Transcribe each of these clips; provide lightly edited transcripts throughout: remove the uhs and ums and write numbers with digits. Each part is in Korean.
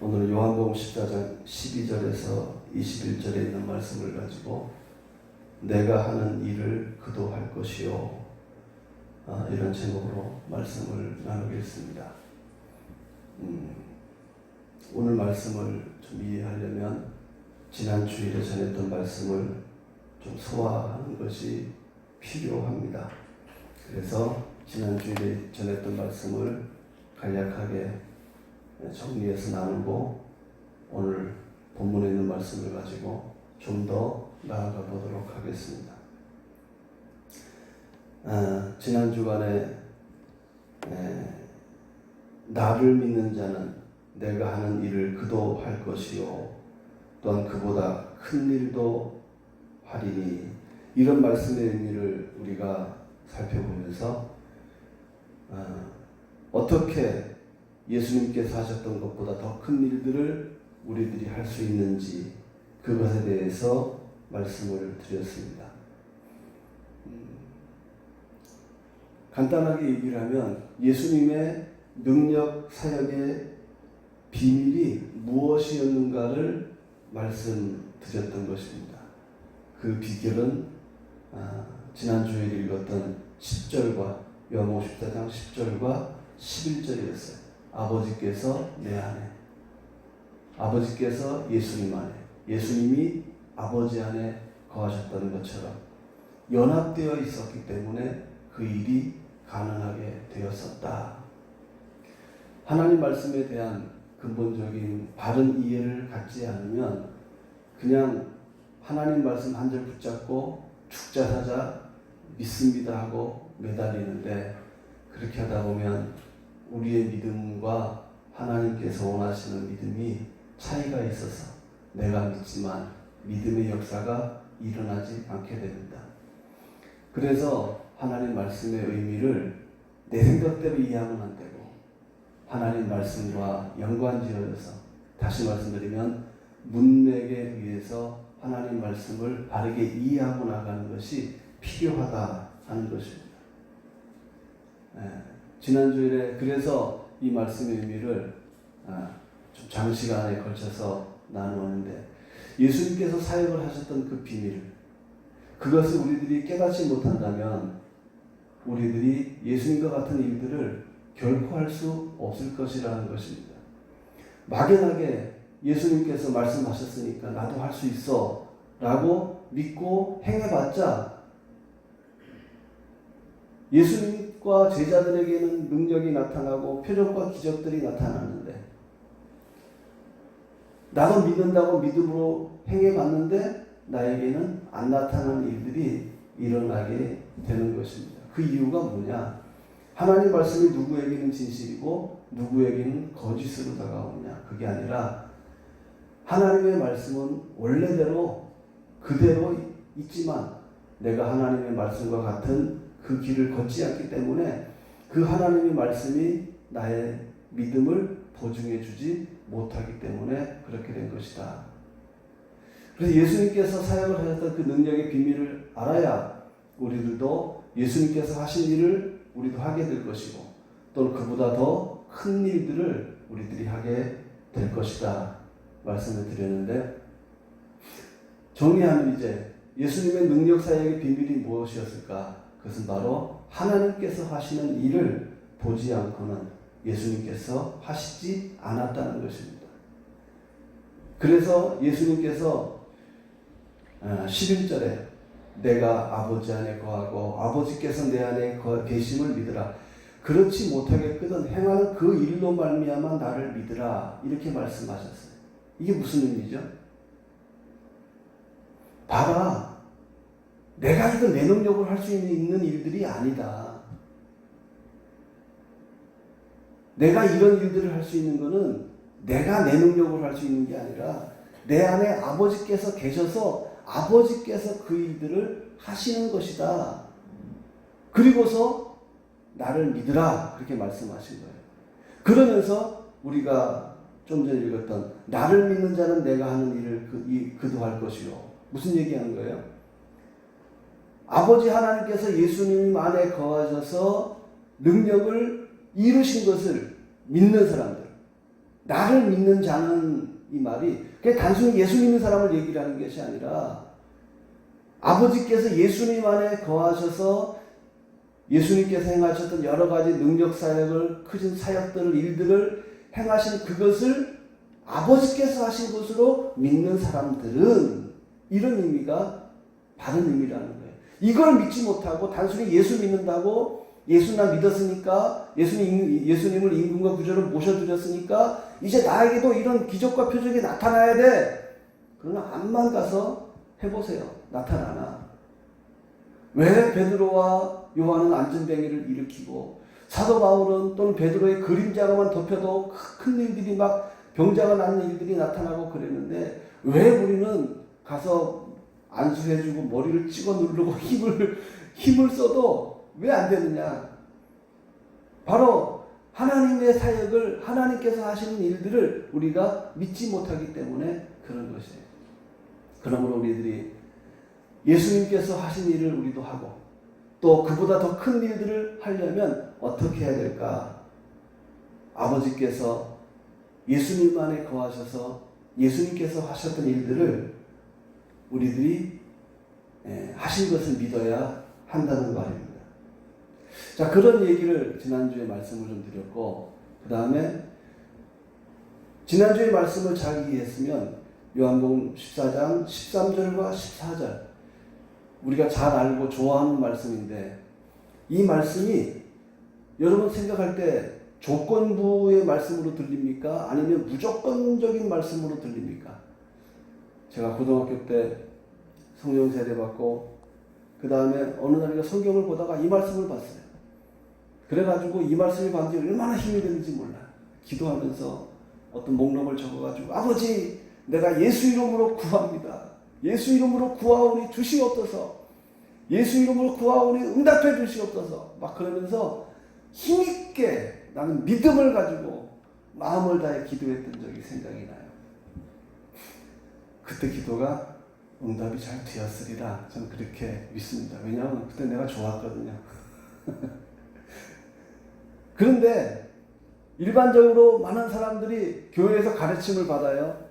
오늘 요한복음 14장 12절에서 21절에 있는 말씀을 가지고 내가 하는 일을 그도 할 것이요, 이런 제목으로 말씀을 나누겠습니다. 오늘 말씀을 좀 이해하려면 지난 주일에 전했던 말씀을 좀 소화하는 것이 필요합니다. 그래서 지난 주일에 전했던 말씀을 간략하게 정리해서 나누고 오늘 본문에 있는 말씀을 가지고 좀 더 나아가 보도록 하겠습니다. 지난 주간에 나를 믿는 자는 내가 하는 일을 그도 할 것이요 또한 그보다 큰 일도 하리니, 이런 말씀의 의미를 우리가 살펴보면서 어떻게 예수님께서 하셨던 것보다 더 큰 일들을 우리들이 할 수 있는지 그것에 대해서 말씀을 드렸습니다. 간단하게 얘기를 하면 예수님의 능력 사역의 비밀이 무엇이었는가를 말씀드렸던 것입니다. 그 비결은 지난주에 읽었던 10절과 요한복음 14장 10절과 11절이었어요. 아버지께서 내 안에, 아버지께서 예수님 안에, 예수님이 아버지 안에 거하셨다는 것처럼 연합되어 있었기 때문에 그 일이 가능하게 되었었다. 하나님 말씀에 대한 근본적인 바른 이해를 갖지 않으면 그냥 하나님 말씀 한 절 붙잡고 축자사자 믿습니다 하고 매달리는데, 그렇게 하다 보면 우리의 믿음과 하나님께서 원하시는 믿음이 차이가 있어서 내가 믿지만 믿음의 역사가 일어나지 않게 됩니다. 그래서 하나님 말씀의 의미를 내 생각대로 이해하면 안 되고 하나님 말씀과 연관지어져서, 다시 말씀드리면 문맥에 의해서 하나님 말씀을 바르게 이해하고 나가는 것이 필요하다 하는 것입니다. 지난주에 그래서 이 말씀의 의미를 좀 장시간에 걸쳐서 나누었는데, 예수님께서 사역을 하셨던 그 비밀, 그것을 우리들이 깨닫지 못한다면 우리들이 예수님과 같은 일들을 결코 할 수 없을 것이라는 것입니다. 막연하게 예수님께서 말씀하셨으니까 나도 할 수 있어 라고 믿고 행해봤자 예수님과 제자들에게는 능력이 나타나고 표적과 기적들이 나타나는데, 나도 믿는다고 믿음으로 행해봤는데 나에게는 안 나타나는 일들이 일어나게 되는 것입니다. 그 이유가 뭐냐? 하나님 말씀이 누구에게는 진실이고 누구에게는 거짓으로 다가오느냐? 그게 아니라 하나님의 말씀은 원래대로 그대로 있지만 내가 하나님의 말씀과 같은 그 길을 걷지 않기 때문에 그 하나님의 말씀이 나의 믿음을 보증해 주지 못하기 때문에 그렇게 된 것이다. 그래서 예수님께서 사역을 하셨던 그 능력의 비밀을 알아야 우리들도 예수님께서 하신 일을 우리도 하게 될 것이고, 또는 그보다 더 큰 일들을 우리들이 하게 될 것이다 말씀을 드렸는데, 정리하면 이제 예수님의 능력 사역의 비밀이 무엇이었을까? 그것은 바로 하나님께서 하시는 일을 보지 않고는 예수님께서 하시지 않았다는 것입니다. 그래서 예수님께서 11절에 내가 아버지 안에 거하고 아버지께서 내 안에 계심을 믿으라, 그렇지 못하겠거든 행하는 그 일로 말미암아 나를 믿으라, 이렇게 말씀하셨어요. 이게 무슨 의미죠? 봐라, 내가 이거 내 능력으로 할 수 있는 일들이 아니다. 내가 이런 일들을 할 수 있는 것은 내가 내 능력으로 할 수 있는 게 아니라 내 안에 아버지께서 계셔서 아버지께서 그 일들을 하시는 것이다. 그리고서 나를 믿으라, 그렇게 말씀하신 거예요. 그러면서 우리가 좀 전에 읽었던 나를 믿는 자는 내가 하는 일을 그도 할 것이요, 무슨 얘기하는 거예요? 아버지 하나님께서 예수님 안에 거하셔서 능력을 이루신 것을 믿는 사람들, 나를 믿는 자는 이 말이 그냥 단순히 예수 믿는 사람을 얘기를 하는 것이 아니라 아버지께서 예수님 안에 거하셔서 예수님께서 행하셨던 여러 가지 능력 사역을 크신 사역들을 일들을 행하신 그것을 아버지께서 하신 것으로 믿는 사람들은 이런 의미가 바른 의미라는 거예요. 이걸 믿지 못하고 단순히 예수 믿는다고 예수 나 믿었으니까 예수님을 임금과 구주로 모셔드렸으니까 이제 나에게도 이런 기적과 표적이 나타나야 돼. 그러나 암만 가서 해보세요. 나타나나. 왜 베드로와 요한은 안전뱅이를 일으키고 사도 바울은 또는 베드로의 그림자가만 덮여도 큰 일들이 막 병자가 낫는 일들이 나타나고 그랬는데 왜 우리는 가서 안수해주고 머리를 찍어 누르고 힘을 써도 왜 안 되느냐? 바로 하나님의 사역을 하나님께서 하시는 일들을 우리가 믿지 못하기 때문에 그런 것이에요. 그러므로 우리들이 예수님께서 하신 일을 우리도 하고 또 그보다 더 큰 일들을 하려면 어떻게 해야 될까? 아버지께서 예수님 안에 거하셔서 예수님께서 하셨던 일들을 우리들이 하신 것을 믿어야 한다는 말입니다. 자, 그런 얘기를 지난주에 말씀을 좀 드렸고 그 다음에 지난주에 말씀을 잘 이해했으면 요한복음 14장 13절과 14절 우리가 잘 알고 좋아하는 말씀인데 이 말씀이 여러분 생각할 때 조건부의 말씀으로 들립니까? 아니면 무조건적인 말씀으로 들립니까? 제가 고등학교 때 성령 세례 받고 그 다음에 어느 날인가 성경을 보다가 이 말씀을 봤어요. 그래가지고 이 말씀이 봤는지 얼마나 힘이 되는지 몰라요. 기도하면서 어떤 목록을 적어가지고 아버지 내가 예수 이름으로 구합니다. 예수 이름으로 구하오니 주시옵소서. 예수 이름으로 구하오니 응답해 주시옵소서. 막 그러면서 힘있게 나는 믿음을 가지고 마음을 다해 기도했던 적이 생각이 나요. 그때 기도가 응답이 잘 되었으리라 저는 그렇게 믿습니다. 왜냐하면 그때 내가 좋았거든요. 그런데 일반적으로 많은 사람들이 교회에서 가르침을 받아요.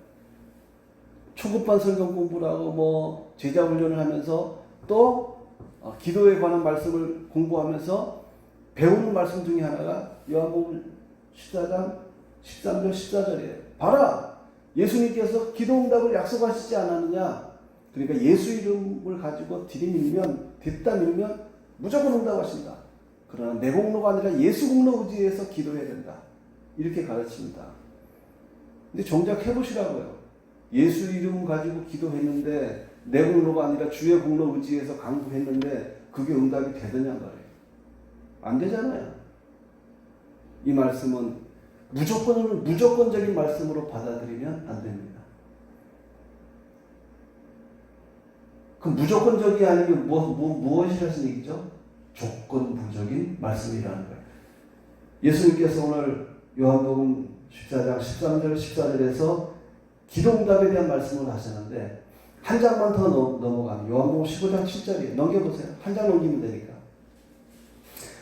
초급반 성경 공부를 하고 제자 훈련을 하면서 또 기도에 관한 말씀을 공부하면서 배우는 말씀 중에 하나가 요한복음 14장 13절 14절이에요. 봐라! 예수님께서 기도 응답을 약속하시지 않았느냐? 그러니까 예수 이름을 가지고 됐다 밀면 무조건 응답하신다. 그러나 내 공로가 아니라 예수 공로 의지해서 기도해야 된다. 이렇게 가르칩니다. 근데 정작 해보시라고요. 예수 이름 가지고 기도했는데 내 공로가 아니라 주의 공로 의지해서 강구했는데 그게 응답이 되느냐 말이에요. 안 되잖아요. 이 말씀은 무조건적인 말씀으로 받아들이면 안 됩니다. 그 무조건적이 아니면 무엇이라는 얘기죠? 조건부적인 말씀이라는 거예요. 예수님께서 오늘 요한복음 14장 13절 14절에서 기도응답에 대한 말씀을 하셨는데 한 장만 더 넘어가면 요한복음 15장 7절이에요. 넘겨보세요. 한 장 넘기면 되니까.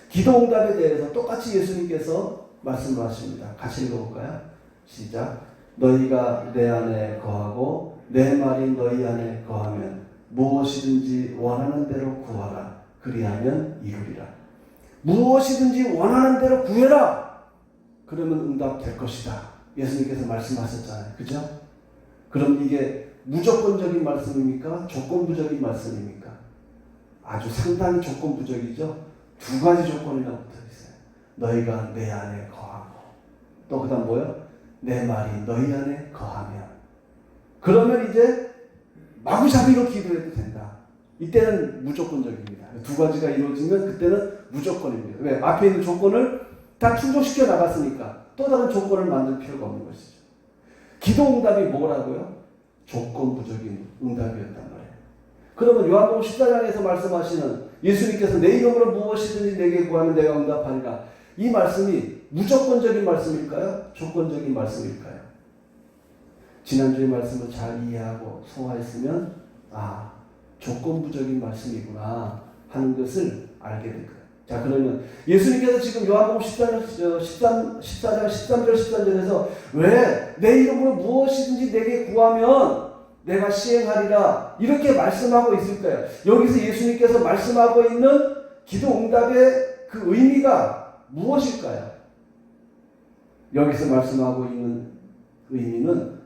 기도응답에 대해서 똑같이 예수님께서 말씀을 하십니다. 같이 읽어볼까요? 시작. 너희가 내 안에 거하고 내 말이 너희 안에 거하면 무엇이든지 원하는 대로 구하라. 그리하면 이루리라. 무엇이든지 원하는 대로 구해라. 그러면 응답될 것이다. 예수님께서 말씀하셨잖아요. 그죠? 그럼 이게 무조건적인 말씀입니까? 조건부적인 말씀입니까? 아주 상당히 조건부적이죠. 두 가지 조건이 붙어 있어요. 너희가 내 안에 거하고 또 그 다음 뭐요? 내 말이 너희 안에 거하면 그러면 이제 마구잡이로 기도해도 된다. 이때는 무조건적입니다. 두 가지가 이루어지면 그때는 무조건입니다. 왜? 앞에 있는 조건을 다 충족시켜 나갔으니까 또 다른 조건을 만들 필요가 없는 것이죠. 기도 응답이 뭐라고요? 조건부적인 응답이었단 말이에요. 그러면 요한복음 14장에서 말씀하시는 예수님께서 내 이름으로 무엇이든지 내게 구하면 내가 응답하리라. 이 말씀이 무조건적인 말씀일까요? 조건적인 말씀일까요? 지난주의 말씀을 잘 이해하고 소화했으면 조건부적인 말씀이구나 하는 것을 알게 될 거예요. 자, 그러면 예수님께서 지금 요한복음 14장 13절 14절에서 왜 내 이름으로 무엇이든지 내게 구하면 내가 시행하리라 이렇게 말씀하고 있을까요? 여기서 예수님께서 말씀하고 있는 기도 응답의 그 의미가 무엇일까요? 여기서 말씀하고 있는 의미는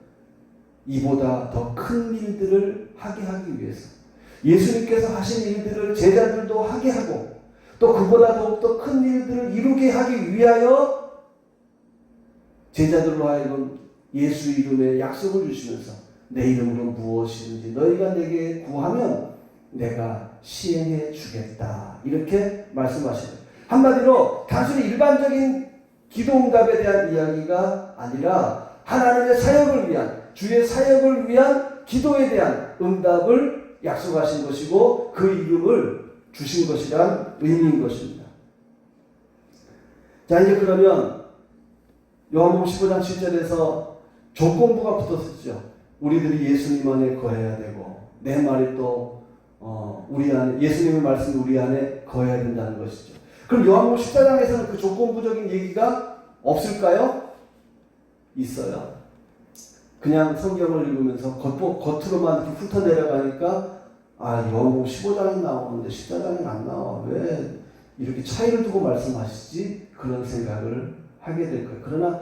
이보다 더 큰 일들을 하게 하기 위해서, 예수님께서 하신 일들을 제자들도 하게 하고 또 그보다 더욱더 큰 일들을 이루게 하기 위하여 제자들로 하여금 예수 이름의 약속을 주시면서 내 이름으로 무엇이든지 너희가 내게 구하면 내가 시행해 주겠다 이렇게 말씀하시는, 한마디로 단순히 일반적인 기도응답에 대한 이야기가 아니라 하나님의 사역을 위한, 주의 사역을 위한 기도에 대한 응답을 약속하신 것이고 그 이름을 주신 것이란 의미인 것입니다. 자, 이제 그러면 요한복음 15장 7절에서 조건부가 붙었었죠. 우리들이 예수님 안에 거해야 되고 내 말이 또 우리 안에, 예수님의 말씀이 우리 안에 거해야 된다는 것이죠. 그럼 요한복음 14장에서는 그 조건부적인 얘기가 없을까요? 있어요. 그냥 성경을 읽으면서 겉으로만 이렇게 훑어내려가니까 요한복음 15장이 나오는데 14장이 안 나와. 왜 이렇게 차이를 두고 말씀하시지? 그런 생각을 하게 될 거예요. 그러나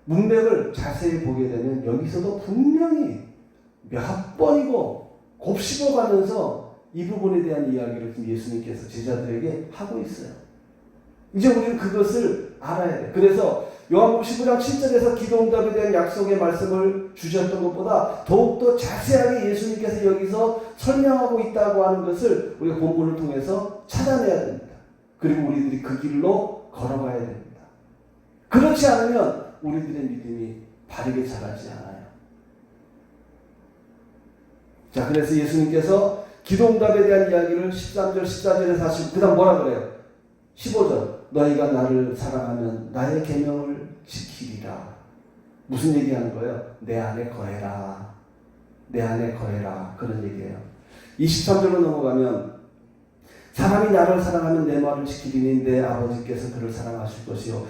문맥을 자세히 보게 되면 여기서도 분명히 몇 번이고 곱씹어가면서 이 부분에 대한 이야기를 예수님께서 제자들에게 하고 있어요. 이제 우리는 그것을 알아야 돼요. 그래서 요한복음 15장 7절에서 기도응답에 대한 약속의 말씀을 주셨던 것보다 더욱더 자세하게 예수님께서 여기서 설명하고 있다고 하는 것을 우리가 본문을 통해서 찾아내야 됩니다. 그리고 우리들이 그 길로 걸어가야 됩니다. 그렇지 않으면 우리들의 믿음이 바르게 자라지 않아요. 자, 그래서 예수님께서 기도응답에 대한 이야기를 13절, 14절에서 하시고 그 다음 뭐라 그래요? 15절, 너희가 나를 사랑하면 나의 계명을 지키리라. 무슨 얘기하는 거예요? 내 안에 거해라. 내 안에 거해라. 그런 얘기예요. 23절로 넘어가면 사람이 나를 사랑하면 내 말을 지키리니 내 아버지께서 그를 사랑하실 것이요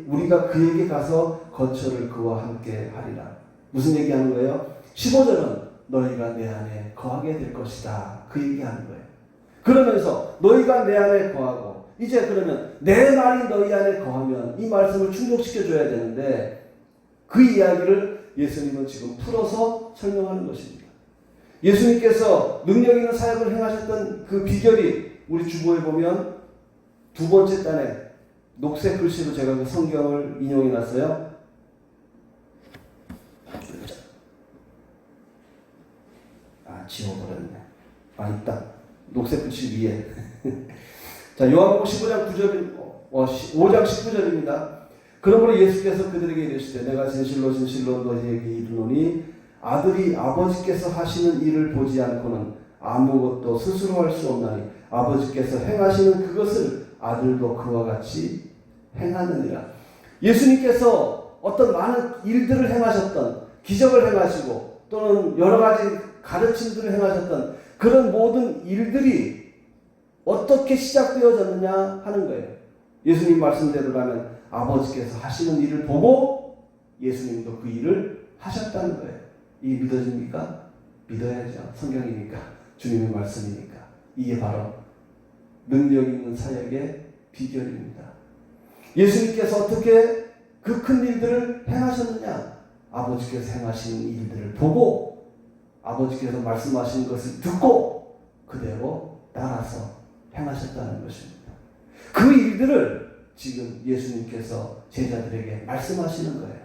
우리가 그에게 가서 거처를 그와 함께 하리라. 무슨 얘기하는 거예요? 15절은 너희가 내 안에 거하게 될 것이다. 그 얘기하는 거예요. 그러면서 너희가 내 안에 거하고 이제 그러면 내 말이 너희 안에 거하면 이 말씀을 충족시켜줘야 되는데 그 이야기를 예수님은 지금 풀어서 설명하는 것입니다. 예수님께서 능력 있는 사역을 행하셨던 그 비결이 우리 주보에 보면 두 번째 단에 녹색 글씨로 제가 그 성경을 인용해 놨어요. 지워버렸네. 있다. 녹색 글씨 위에. 자, 요한복음 15장 5장 19절입니다. 그러므로 예수께서 그들에게 이르시되 내가 진실로 너희에게 이르노니 아들이 아버지께서 하시는 일을 보지 않고는 아무것도 스스로 할 수 없나니 아버지께서 행하시는 그것을 아들도 그와 같이 행하느니라. 예수님께서 어떤 많은 일들을 행하셨던, 기적을 행하시고 또는 여러 가지 가르침들을 행하셨던 그런 모든 일들이 어떻게 시작되어졌느냐 하는 거예요. 예수님 말씀대로라면 아버지께서 하시는 일을 보고 예수님도 그 일을 하셨다는 거예요. 이게 믿어집니까? 믿어야죠. 성경이니까, 주님의 말씀이니까. 이게 바로 능력 있는 사역의 비결입니다. 예수님께서 어떻게 그 큰 일들을 행하셨느냐? 아버지께서 행하신 일들을 보고 아버지께서 말씀하신 것을 듣고 그대로 따라서 행하셨다는 것입니다. 그 일들을 지금 예수님께서 제자들에게 말씀하시는 거예요.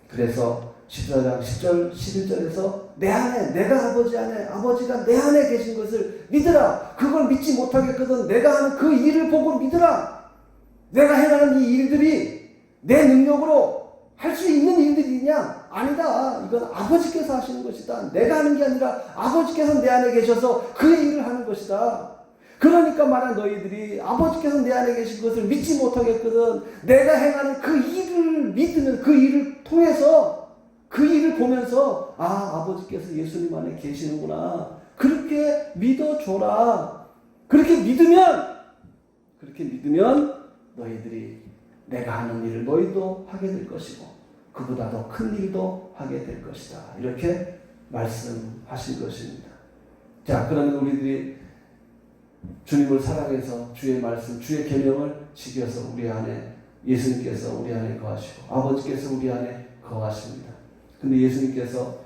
그래서 14장 10절 11절에서 내 안에, 내가 아버지 안에, 아버지가 내 안에 계신 것을 믿으라. 그걸 믿지 못하겠거든 내가 하는 그 일을 보고 믿으라. 내가 행하는 이 일들이 내 능력으로 할 수 있는 일들이냐? 아니다. 이건 아버지께서 하시는 것이다. 내가 하는 게 아니라 아버지께서 내 안에 계셔서 그 일을 하는 것이다. 그러니까 만약 너희들이 아버지께서 내 안에 계신 것을 믿지 못하겠거든 내가 행하는 그 일을 믿으면 그 일을 통해서 그 일을 보면서 아버지께서 예수님 안에 계시는구나. 그렇게 믿어줘라. 그렇게 믿으면 이렇게 믿으면 너희들이 내가 하는 일을 너희도 하게 될 것이고 그보다 더 큰 일도 하게 될 것이다. 이렇게 말씀하신 것입니다. 자, 그러면 우리들이 주님을 사랑해서 주의 말씀, 주의 계명을 지켜서 우리 안에 예수님께서 우리 안에 거하시고 아버지께서 우리 안에 거하십니다. 근데 예수님께서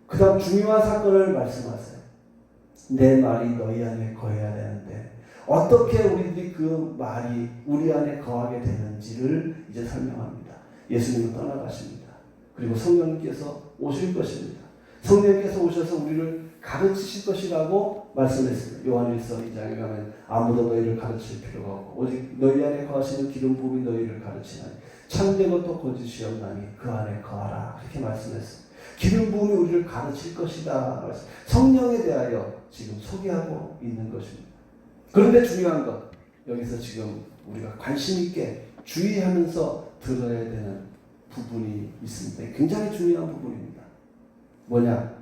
그 다음 중요한 사건을 말씀하세요. 내 말이 너희 안에 거해야 되는데 어떻게 우리들이 그 말이 우리 안에 거하게 되는지를 이제 설명합니다. 예수님은 떠나가십니다. 그리고 성령님께서 오실 것입니다. 성령님께서 오셔서 우리를 가르치실 것이라고 말씀했습니다. 요한일서 2장에 가면 아무도 너희를 가르칠 필요가 없고 오직 너희 안에 거하시는 기름 부음이 너희를 가르치나니 참되고 또 거짓이 없나니 그 안에 거하라. 그렇게 말씀했습니다. 기름 부음이 우리를 가르칠 것이다. 성령에 대하여 지금 소개하고 있는 것입니다. 그런데 중요한 것, 여기서 지금 우리가 관심 있게 주의하면서 들어야 되는 부분이 있습니다. 굉장히 중요한 부분입니다. 뭐냐?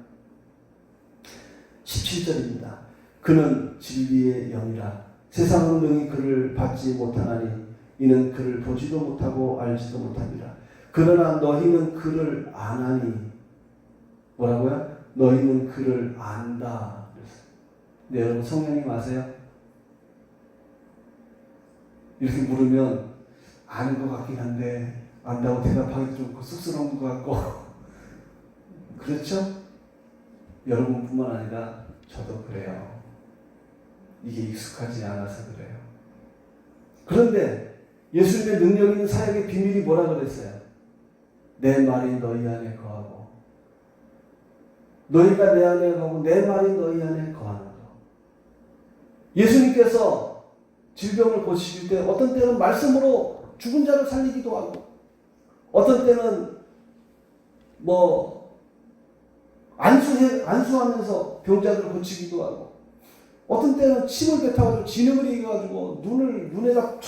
17절입니다. 그는 진리의 영이라 세상은 능히 그를 받지 못하나니 이는 그를 보지도 못하고 알지도 못하니라. 그러나 너희는 그를 아나니 뭐라고요? 너희는 그를 안다. 네, 여러분 성령님 아세요? 이렇게 물으면 아는 것 같긴 한데 안다고 대답하기도 좀 쑥스러운 것 같고 그렇죠? 여러분뿐만 아니라 저도 그래요. 이게 익숙하지 않아서 그래요. 그런데 예수님의 능력 있는 사역의 비밀이 뭐라 그랬어요? 내 말이 너희 안에 거하고 너희가 내 안에 거하고 내 말이 너희 안에 거하는 것. 예수님께서 질병을 고치실 때 어떤 때는 말씀으로 죽은 자를 살리기도 하고 어떤 때는 안수하면서 병자들을 고치기도 하고 어떤 때는 침을 뱉어가지고 진흙을 이겨가지고 눈에다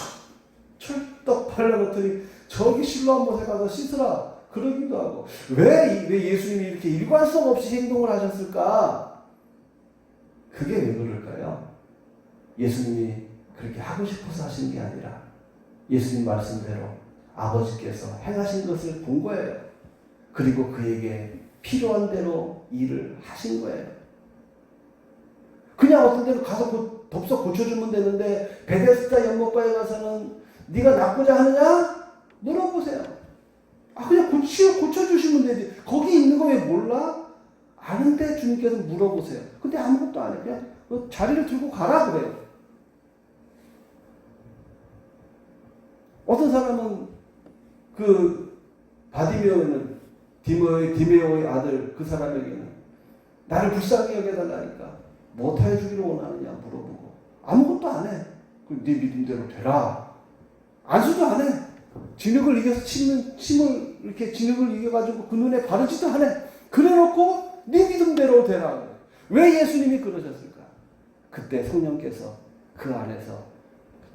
철떡 발라놓더니 저기 실로 한번 해가서 씻으라 그러기도 하고 왜 예수님이 이렇게 일관성 없이 행동을 하셨을까? 그게 왜 그럴까요? 예수님이 그렇게 하고 싶어서 하신 게 아니라 예수님 말씀대로 아버지께서 행하신 것을 본 거예요. 그리고 그에게 필요한 대로 일을 하신 거예요. 그냥 어떤 데로 가서 덥석 고쳐주면 되는데 베데스다 연못가에 가서는 네가 낫고자 하느냐? 물어보세요. 그냥 고쳐주시면 되지. 거기 있는 거 왜 몰라? 아는데 주님께서 물어보세요. 근데 아무것도 안 해. 그냥 자리를 들고 가라 그래요. 어떤 사람은 바디메오는 디메오의 아들 그 사람에게는 나를 불쌍히 여겨달라니까 뭐 해주기를 원하느냐 물어보고 아무것도 안 해. 네 믿음대로 되라. 안수도 안 해. 진흙을 이겨서 침을 이렇게 진흙을 이겨가지고 그 눈에 바르지도 안 해. 그래놓고 네 믿음대로 되라. 왜 예수님이 그러셨을까? 그때 성령께서 그 안에서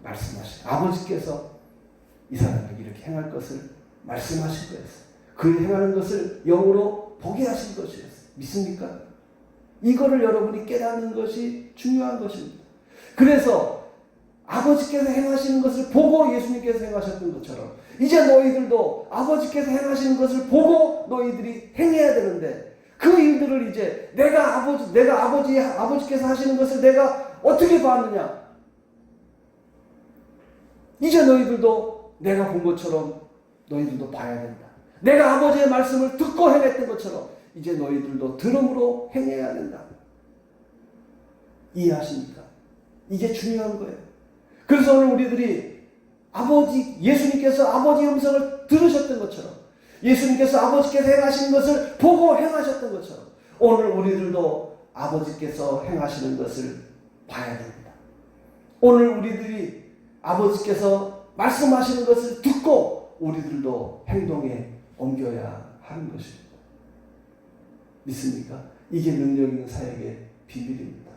말씀하신 아버지께서 이 사람에게 이렇게 행할 것을 말씀하신 거였어요. 그 행하는 것을 영으로 보게 하신 것이었어요. 믿습니까? 이거를 여러분이 깨닫는 것이 중요한 것입니다. 그래서 아버지께서 행하시는 것을 보고 예수님께서 행하셨던 것처럼 이제 너희들도 아버지께서 행하시는 것을 보고 너희들이 행해야 되는데 그 일들을 이제 아버지께서 하시는 것을 내가 어떻게 봤느냐? 이제 너희들도 내가 본 것처럼 너희들도 봐야 된다. 내가 아버지의 말씀을 듣고 행했던 것처럼 이제 너희들도 들음으로 행해야 된다. 이해하십니까? 이게 중요한 거예요. 그래서 오늘 우리들이 예수님께서 아버지의 음성을 들으셨던 것처럼 예수님께서 아버지께서 행하시는 것을 보고 행하셨던 것처럼 오늘 우리들도 아버지께서 행하시는 것을 봐야 됩니다. 오늘 우리들이 아버지께서 말씀하시는 것을 듣고 우리들도 행동에 옮겨야 하는 것입니다. 믿습니까? 이게 능력 있는 사역의 비밀입니다.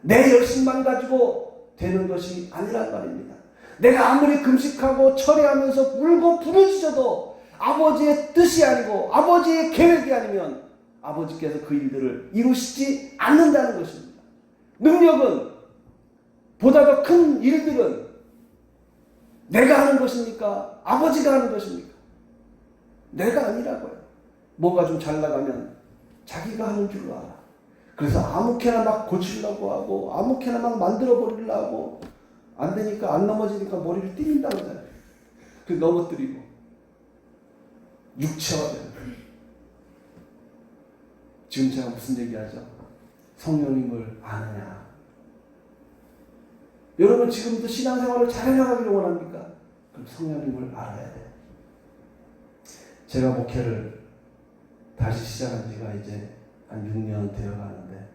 내 열심만 가지고 되는 것이 아니란 말입니다. 내가 아무리 금식하고 철회하면서 울고 부르짖어도 아버지의 뜻이 아니고 아버지의 계획이 아니면 아버지께서 그 일들을 이루시지 않는다는 것입니다. 능력은 보다 더 큰 일들은 내가 하는 것입니까? 아버지가 하는 것입니까? 내가 아니라고요. 뭐가 좀 잘 나가면 자기가 하는 줄로 알아. 그래서 아무렇게나 막 고치려고 하고 아무렇게나 막 만들어 버리려고 하고 안 되니까 안 넘어지니까 머리를 때린다고 하잖아요. 그 넘어뜨리고 육체화되는 거예요. 지금 제가 무슨 얘기하죠? 성령님을 아느냐. 여러분 지금도 신앙생활을 잘 해나가기를 원합니까? 그럼 성령님을 알아야 돼요. 제가 목회를 다시 시작한 지가 이제 한 6년 되어 가는데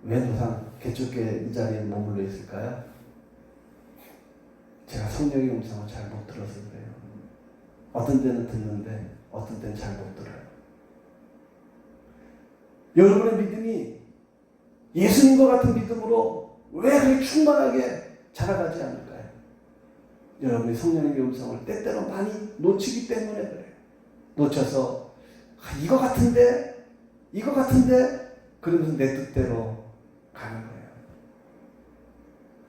왜 노상 개척교회 이 자리에 머물러 있을까요? 제가 성령의 음성을 잘 못 들어서 그래요. 어떤 때는 듣는데 어떤 때는 잘 못 들어요. 여러분의 믿음이 예수님과 같은 믿음으로 왜 그렇게 충만하게 자라가지 않을까요? 여러분이 성령의 음성을 때때로 많이 놓치기 때문에 그래요. 놓쳐서 이거 같은데 그러면서 내 뜻대로 가는 거예요.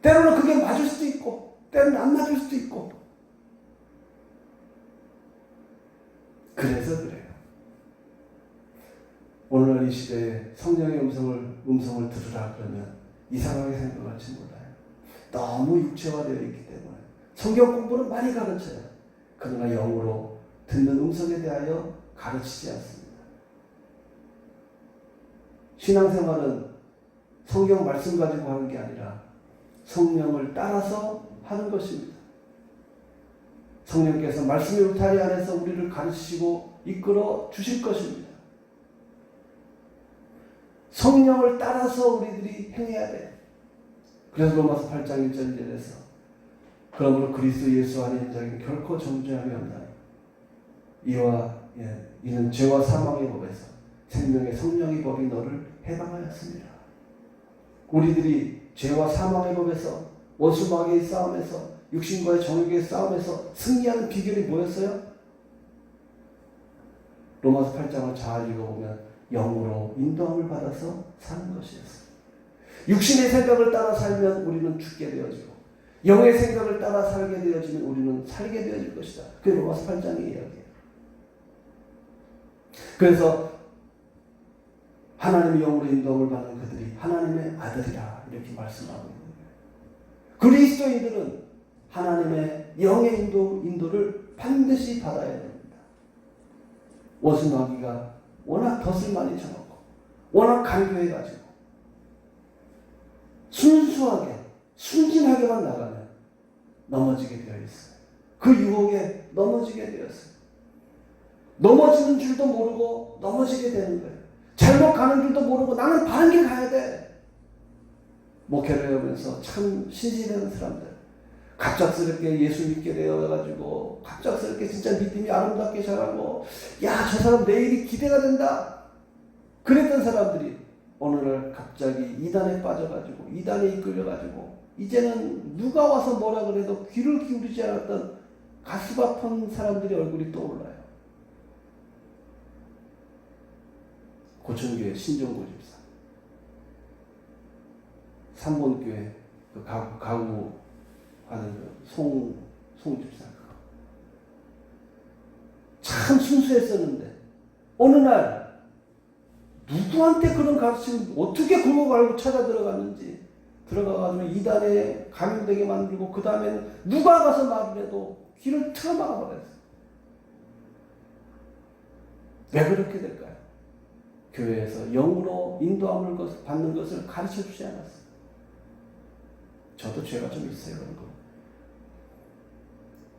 때로는 그게 맞을 수도 있고 때로는 안 맞을 수도 있고 그래서 그래요. 오늘날 이 시대에 성령의 음성을 들으라 그러면 이상하게 생각할지 몰라요. 너무 육체화되어 있기 때문에 성경 공부는 많이 가르쳐요. 그러나 영으로 듣는 음성에 대하여 가르치지 않습니다. 신앙생활은 성경 말씀 가지고 하는 게 아니라 성령을 따라서 하는 것입니다. 성령께서 말씀의 울타리 안에서 우리를 가르치시고 이끌어 주실 것입니다. 성령을 따라서 우리들이 행해야 돼. 그래서 로마서 8장 1절 1절에서 그러므로 그리스도 예수 안에 있는 자에게 결코 정죄함이 없나니 이는 죄와 사망의 법에서 생명의 성령의 법이 너를 해방하였습니다. 우리들이 죄와 사망의 법에서 원수 마귀의 싸움에서 육신과의 정욕의 싸움에서 승리하는 비결이 뭐였어요? 로마서 8장을 잘 읽어보면 영으로 인도함을 받아서 사는 것이었어요. 육신의 생각을 따라 살면 우리는 죽게 되어지고 영의 생각을 따라 살게 되어지면 우리는 살게 되어질 것이다. 그게 로마서 8장의 이야기예요. 그래서 하나님의 영으로 인도함을 받는 그들이 하나님의 아들이라 이렇게 말씀하고 있는 거예요. 그리스도인들은 하나님의 영의 인도를 반드시 받아야 됩니다. 원수 마귀가 워낙 덫을 많이 쳐놓고 워낙 간교해가지고 순수하게 순진하게만 나가면 넘어지게 되어 있어요. 그 유혹에 넘어지게 되었어요. 넘어지는 줄도 모르고 넘어지게 되는 거예요. 잘못 가는 줄도 모르고 나는 바른 길 가야 돼. 목회를 하면서 참 신실한 사람들 갑작스럽게 예수 믿게 되어가지고 갑작스럽게 진짜 믿음이 아름답게 자라고 야, 저 사람 내일이 기대가 된다 그랬던 사람들이 오늘날 갑자기 이단에 빠져가지고 이단에 이끌려가지고 이제는 누가 와서 뭐라 그래도 귀를 기울이지 않았던 가슴 아픈 사람들의 얼굴이 떠올라요. 고천교회 신정고 집사 3번교회 그 가구 하는 송 집사 참 순수했었는데 어느 날 누구한테 그런 가르침을 어떻게 그거 알고 찾아 들어갔는지 들어가가지고 이단에 감염되게 만들고 그 다음에는 누가 가서 말을 해도 귀를 틀어막아 버렸어요. 왜 그렇게 될까요? 교회에서 영으로 인도함을 받는 것을 가르쳐 주지 않았어요. 저도 죄가 좀 있어요. 그런 거.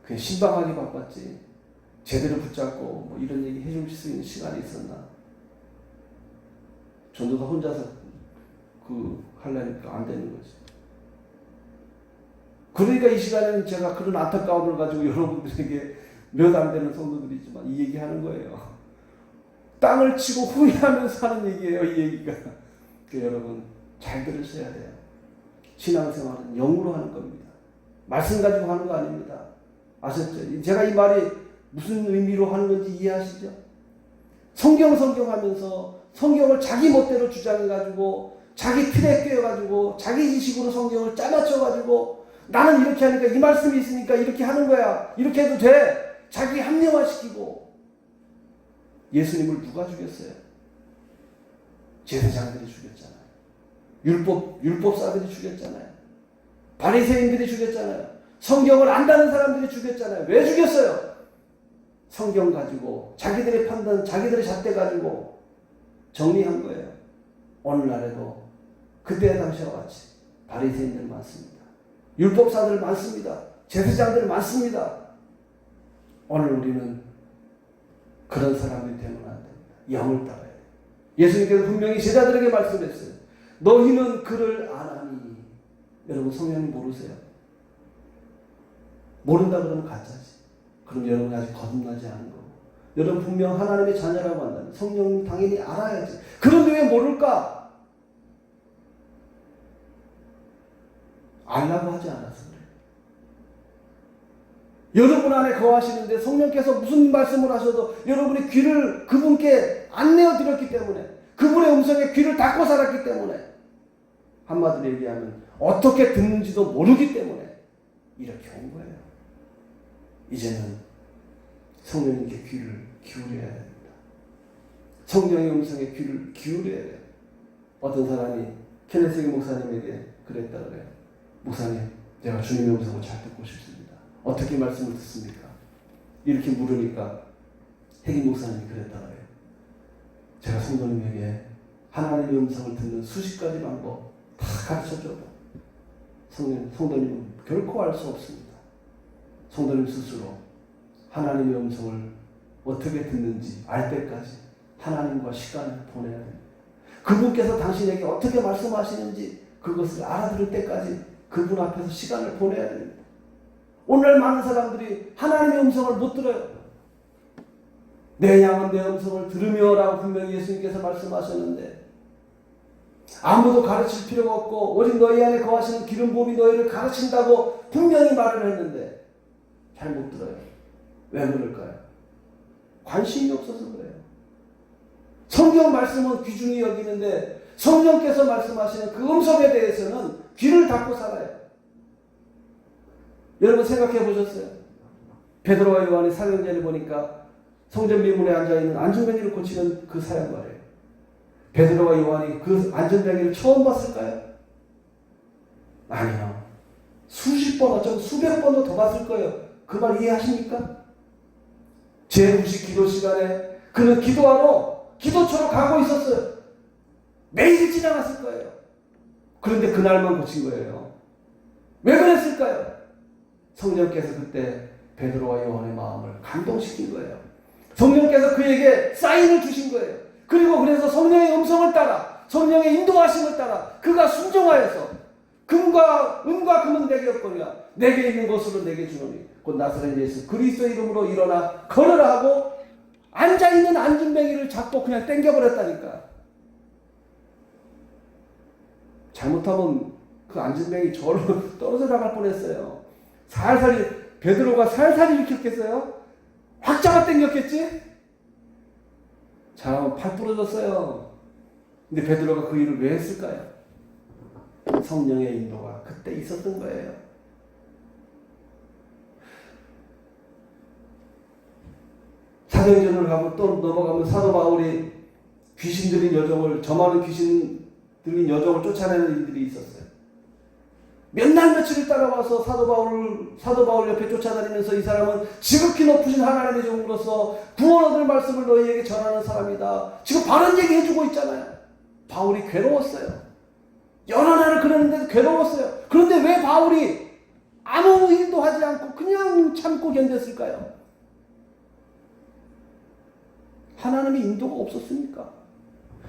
그냥 신방하기 바빴지 제대로 붙잡고 뭐 이런 얘기 해줄 수 있는 시간이 있었나? 전도사 혼자서 하려니까 안 되는 거지. 그러니까 이 시간에는 제가 그런 안타까움을 가지고 여러분들에게 몇 안 되는 성도들이지만 이 얘기 하는 거예요. 땅을 치고 후회하면서 하는 얘기예요, 이 얘기가. 그러니까 여러분 잘 들으셔야 돼요. 신앙생활은 영으로 하는 겁니다. 말씀 가지고 하는 거 아닙니다. 아셨죠? 제가 이 말이 무슨 의미로 하는 건지 이해하시죠? 성경 하면서 성경을 자기 멋대로 주장해가지고 자기 틀에 꿰어가지고 자기 지식으로 성경을 짜맞춰가지고 나는 이렇게 하니까 이 말씀이 있으니까 이렇게 하는 거야. 이렇게 해도 돼. 자기 합리화시키고. 예수님을 누가 죽였어요? 제사장들이 죽였잖아요. 율법사들이 죽였잖아요. 바리새인들이 죽였잖아요. 성경을 안다는 사람들이 죽였잖아요. 왜 죽였어요? 성경 가지고 자기들의 판단, 자기들의 잣대 가지고 정리한 거예요. 오늘날에도 그때 당시와 같이 바리새인들 많습니다. 율법사들 많습니다. 제사장들 많습니다. 오늘 우리는 그런 사람이 되면 안 됩니다. 영을 따라야 돼요. 예수님께서 분명히 제자들에게 말씀했어요. 너희는 그를 아나니. 여러분 성령님 모르세요? 모른다 그러면 가짜지. 그럼 여러분이 아직 거듭나지 않은 거고. 여러분 분명 하나님의 자녀라고 한다면 성령님 당연히 알아야지. 그런데 왜 모를까? 알라고 하지 않아서 그래요. 여러분 안에 거하시는데 성령께서 무슨 말씀을 하셔도 여러분의 귀를 그분께 안 내어드렸기 때문에, 그분의 음성에 귀를 닫고 살았기 때문에, 한마디로 얘기하면 어떻게 듣는지도 모르기 때문에 이렇게 온 거예요. 이제는 성령님께 귀를 기울여야 됩니다. 성령의 음성에 귀를 기울여야 돼요. 어떤 사람이 케네스 목사님에게 그랬다 그래요. 목사님, 제가 주님의 음성을 잘 듣고 싶습니다. 어떻게 말씀을 듣습니까? 이렇게 물으니까 핵임 목사님이 그랬다 그래요. 제가 성도님에게 하나님의 음성을 듣는 수십 가지 방법 다 가르쳐줘도 성도님은 결코 알 수 없습니다. 성도님 스스로 하나님의 음성을 어떻게 듣는지 알 때까지 하나님과 시간을 보내야 됩니다. 그분께서 당신에게 어떻게 말씀하시는지 그것을 알아들을 때까지 그분 앞에서 시간을 보내야 됩니다. 오늘 많은 사람들이 하나님의 음성을 못 들어요. 내 양은 내 음성을 들으며 라고 분명히 예수님께서 말씀하셨는데 아무도 가르칠 필요가 없고 오직 너희 안에 거하시는 기름 부음이 너희를 가르친다고 분명히 말을 했는데 잘 못 들어요. 왜 그럴까요? 관심이 없어서 그래요. 성경 말씀은 귀중히 여기는데 성령께서 말씀하시는 그 음성에 대해서는 귀를 닫고 살아요. 여러분 생각해 보셨어요? 베드로와 요한의 사명전을 보니까 성전 미문에 앉아있는 안전뱅이를 고치는 그 사람 말이에요. 베드로와 요한이 그 안전뱅이를 처음 봤을까요? 아니요. 수십 번, 어쩌면 수백 번도 더 봤을 거예요. 그 말 이해하십니까? 제9식 기도 시간에 그는 기도하러 기도처로 가고 있었어요. 매일 지나갔을 거예요. 그런데 그날만 고친 거예요. 왜 그랬을까요? 성령께서 그때 베드로와 요한의 마음을 감동시킨 거예요. 성령께서 그에게 사인을 주신 거예요. 그리고 그래서 성령의 음성을 따라, 성령의 인도하심을 따라 그가 순종하여서 은과 금은 내게 없거니와 내게 있는 것으로 내게 주노니 곧 나사렛 예수 그리스도의 이름으로 일어나 걸으라 하고 앉아있는 안전뱅이를 잡고 그냥 땡겨버렸다니까. 잘못하면 그 안전뱅이 저로 떨어져 나갈 뻔했어요. 살살이 베드로가 살살이 일으켰겠어요? 확 잡아 당겼겠지? 잘하면 팔 부러졌어요. 근데 베드로가 그 일을 왜 했을까요? 성령의 인도가 그때 있었던 거예요. 사도행전을 가고 또 넘어가면 사도 바울이 귀신 들린 여종을, 저 많은 귀신 들린 여종을 쫓아내는 일들이 있었어요. 몇 날 며칠을 따라와서 사도 바울 옆에 쫓아다니면서 이 사람은 지극히 높으신 하나님의 종으로서 구원 얻을 말씀을 너희에게 전하는 사람이다. 지금 바른 얘기 해주고 있잖아요. 바울이 괴로웠어요. 여러 날을 그랬는데도 괴로웠어요. 그런데 왜 바울이 아무 일도 하지 않고 그냥 참고 견뎠을까요? 하나님의 인도가 없었습니까?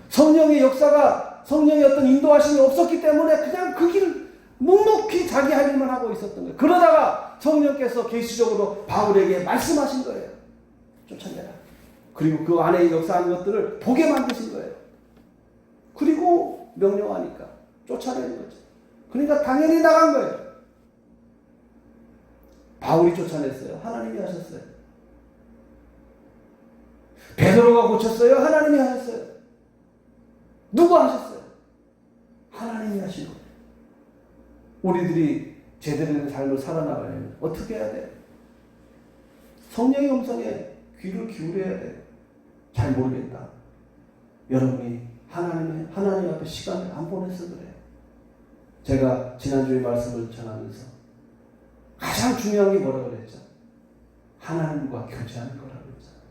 성령의 역사가, 성령의 어떤 인도하심이 없었기 때문에 그냥 그 길을 묵묵히 자기 할 일만 하고 있었던 거예요. 그러다가 성령께서 계시적으로 바울에게 말씀하신 거예요. 쫓아내라. 그리고 그 안에 역사한 것들을 보게 만드신 거예요. 그리고 명령하니까 쫓아내는 거죠. 그러니까 당연히 나간 거예요. 바울이 쫓아냈어요? 하나님이 하셨어요? 베드로가 고쳤어요? 하나님이 하셨어요? 누가 하셨어요? 하나님이 하신 거예요. 우리들이 제대로 된 삶을 살아나가려면 어떻게 해야 돼? 성령의 음성에 귀를 기울여야 돼. 잘 모르겠다. 여러분이 하나님 앞에 시간을 안 보내서 그래요. 제가 지난주에 말씀을 전하면서 가장 중요한 게 뭐라고 그랬죠? 하나님과 교제하는 거라고 그랬잖아요.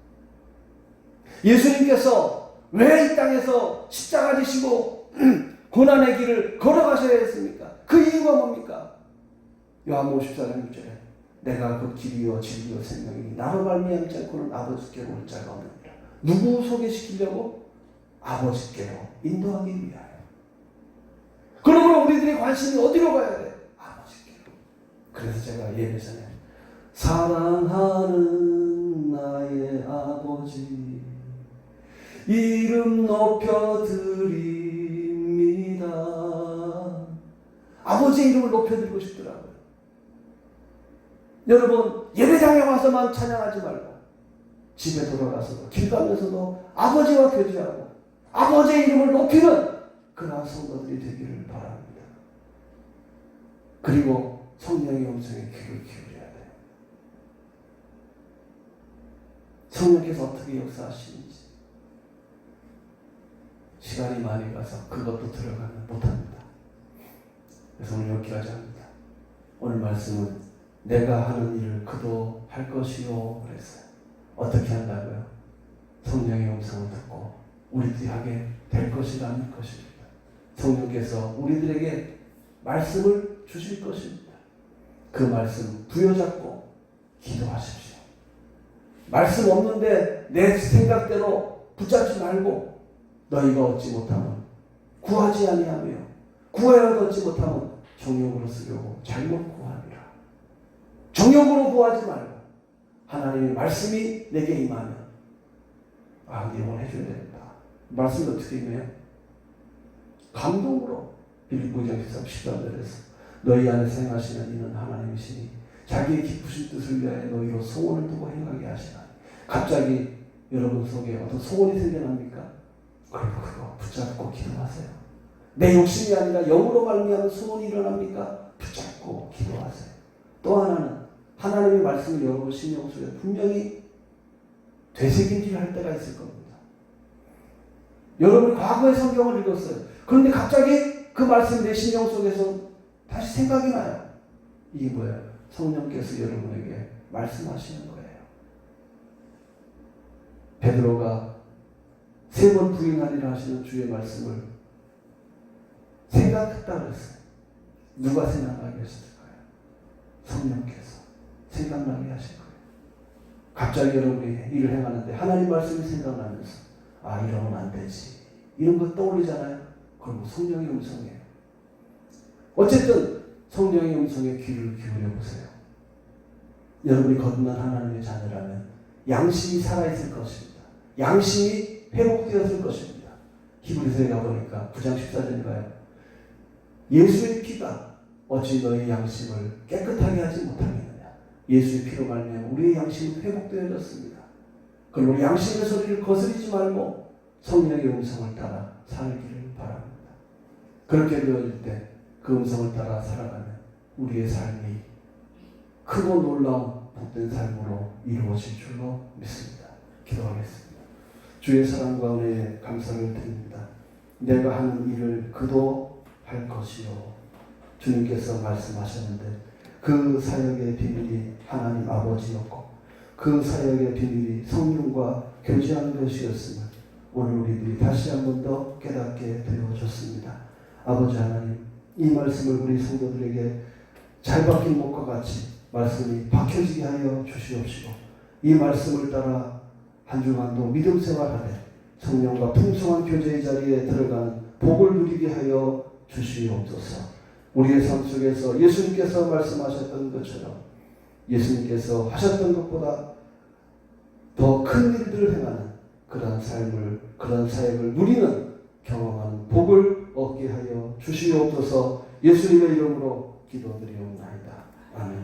예수님께서 왜 이 땅에서 십자가 지시고 고난의 길을 걸어가셔야 했습니까? 그 이유가 뭡니까? 요한복음 14장 6절에 내가 그 길이요 진리요 생명이니 나로 말미암지 않고는 아버지께로 올 자가 없느니라. 누구 소개시키려고? 아버지께로 인도하기 위하여. 그러므로 우리들의 관심이 어디로 가야 돼? 아버지께로. 그래서 제가 예배 전에 사랑하는 나의 아버지 이름 높여드립니다. 아버지의 이름을 높여드리고 싶더라고요. 여러분 예배장에 와서만 찬양하지 말고 집에 돌아가서도 길 가면서도 아버지와 교제하고 아버지의 이름을 높이는 그러한 성도들이 되기를 바랍니다. 그리고 성령의 음성에 귀를 기울여야 돼요. 성령께서 어떻게 역사하시는지 시간이 많이 가서 그것도 들어가면 못합니다. 그래서 오늘 여기까지 합니다. 오늘 말씀은 내가 하는 일을 그도 할 것이요 그랬어요. 어떻게 한다고요? 성령의 음성을 듣고 우리들이 하게 될 것이라는 것입니다. 성령께서 우리들에게 말씀을 주실 것입니다. 그 말씀 부여잡고 기도하십시오. 말씀 없는데 내 생각대로 붙잡지 말고 너희가 얻지 못하면 구하지 아니하며 구하여도 얻지 못하면 정욕으로 쓰려고 잘못 구하리라. 정욕으로 구하지 말고 하나님의 말씀이 내게 임하면 이건 해줘야 됩니다. 말씀이 어떻게 임해요? 감동으로 빌립보서 13절에서 너희 안에 생하시는 이는 하나님이시니 자기의 기쁘신 뜻을 위하여 너희로 소원을 두고 행하게 하시나니. 갑자기 여러분 속에 어떤 소원이 생겨납니까? 그리고 그거 붙잡고 기도하세요. 내 욕심이 아니라 영으로 말미암은 소원이 일어납니까? 붙잡고 기도하세요. 또 하나는 하나님의 말씀을 여러분 신경 속에 분명히 되새김질 할 때가 있을 겁니다. 여러분이 과거의 성경을 읽었어요. 그런데 갑자기 그 말씀이 내 신경 속에서 다시 생각이 나요. 이게 뭐예요? 성령께서 여러분에게 말씀하시는 거예요. 베드로가 3번 부인하리라 하시는 주의 말씀을 생각했다 그랬어요. 누가 생각나게 하셨을까요? 성령께서 생각나게 하실 거예요. 갑자기 여러분이 일을 행하는데 하나님 말씀이 생각나면서 이러면 안 되지. 이런 거 떠올리잖아요. 그럼 성령의 음성이에요. 어쨌든 성령의 음성에 귀를 기울여 보세요. 여러분이 거듭난 하나님의 자녀라면 양심이 살아있을 것입니다. 양심이 회복되었을 것입니다. 히브리서에 가보니까 9장 14절인가요? 예수의 피가 어찌 너희 양심을 깨끗하게 하지 못하겠느냐. 예수의 피로 말미암아 우리의 양심은 회복되어졌습니다. 그리고 양심의 소리를 거스르지 말고 성령의 음성을 따라 살기를 바랍니다. 그렇게 되어질 때 그 음성을 따라 살아가면 우리의 삶이 크고 놀라운 복된 삶으로 이루어질 줄로 믿습니다. 기도하겠습니다. 주의 사랑과 은혜에 감사를 드립니다. 내가 하는 일을 그도 할 것이요. 주님께서 말씀하셨는데 그 사역의 비밀이 하나님 아버지였고 그 사역의 비밀이 성령과 교제하는 것이었으면 오늘 우리들이 다시 한 번 더 깨닫게 되어졌습니다. 아버지 하나님, 이 말씀을 우리 성도들에게 잘 박힌 목과 같이 말씀이 박혀지게 하여 주시옵시고 이 말씀을 따라 한 주간도 믿음 생활하되 성령과 풍성한 교제의 자리에 들어가는 복을 누리게 하여 주시옵소서. 우리의 삶 속에서 예수님께서 말씀하셨던 것처럼 예수님께서 하셨던 것보다 더 큰 일들을 행하는 그러한 삶을, 그러한 사역을 누리는 경험하는 복을 얻게 하여 주시옵소서. 예수님의 이름으로 기도드리옵나이다. 아멘.